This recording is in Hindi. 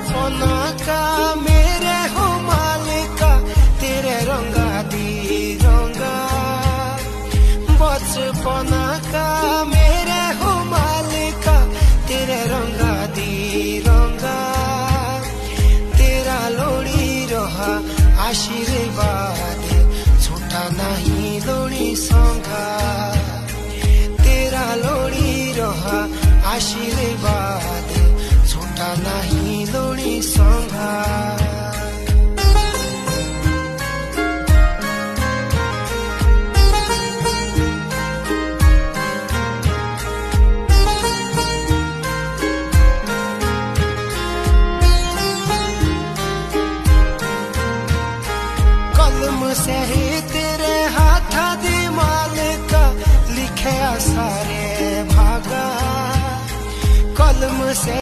बचपना का मेरे हो मालिका तेरे रंगा दी रंगा। बचपना का मेरे हो मालिका तेरे रंगा दी रंगा। तेरा लोड़ी रहा आशीर्वाद छूटा नहीं लोड़ी संगा। तेरा लोड़ी रहा आशीर्वाद छूटा नहीं लोड़ी संगा। कलम से ही तेरे हाथ दी मालिका लिखे सारे भागा। कलम से